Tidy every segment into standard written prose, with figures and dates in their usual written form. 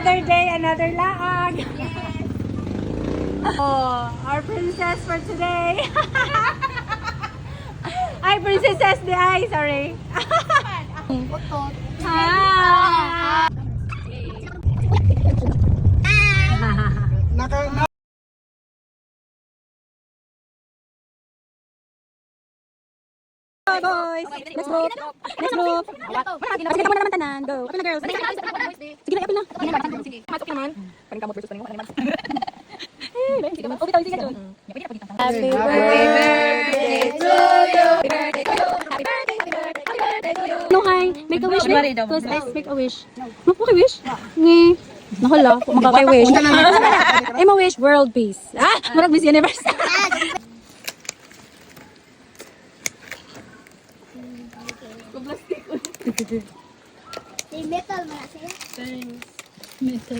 Another day, another laag. Oh, our princess for today. Ay, princess di ay, sorry. Ah. Boys, let's go. Let's go. Sige, kita muna naman tanan. Go. Open na, girls. Sige na, open na. Sige, masok naman. Paring kamot versus paring mo. Sige, mag-open tayo. Sige, John. Happy birthday to you. Happy birthday to you. No, hi. Make a wish. Close eyes, make a wish. Okay, wish? Nge. Nakala, makaka-wish. Eh, ma-wish, world peace. Ah, world peace universe. Metal mo na siya. Metal.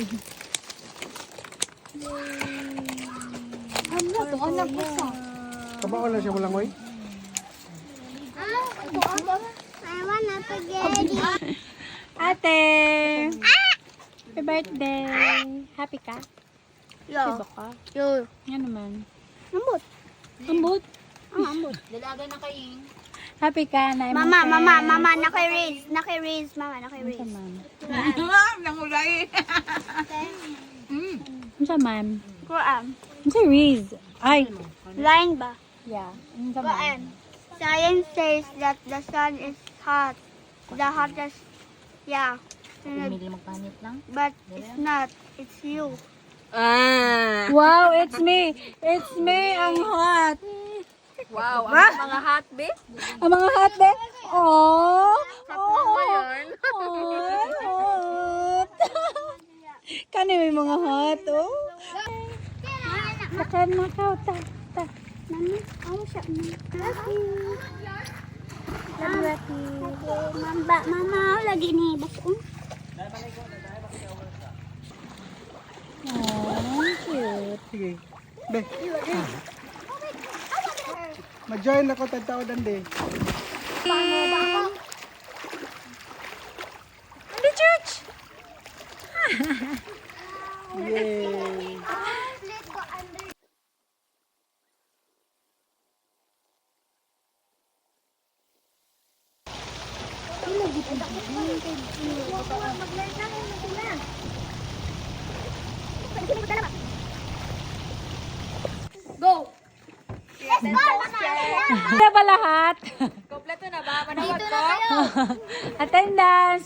Ano to? Anak ko sa. Kabaon na siya walang oy. I wanna spaghetti. Ate! Happy birthday! Happy ka? Yo. Sibo ka? Yo. Yan naman. Ambot. Ambot. Ambot. Dalaga na kayo. Happy ka na Mama, naki-raise. Naki-raise, mama, naki-raise. Nangulay. Ano sa ma'am? Quran. Ano sa Riz? Ay! Line ba? Yeah. Ano sa ma'am? Quran. Science says that the sun is hot. The hottest. Yeah. Pumili magpanit lang. But it's not. It's you. Ah. Wow, it's me! It's me! Ang hot! Wow, ang mga hot be. Ang mga hot be? Oh! Hot ba yun? Hot! Kani may mga hot, oh? Sakan na ka, ta. Mama, ako siya. Mama, lagi ni baso. Oh, cute. Sige. Be. Ma-join ako tagtao dande. Ano, church? Yay. Go! Let's go! Ano ba lahat? Kompleto na ba? Manawag Dito ko? na kayo! Attendance!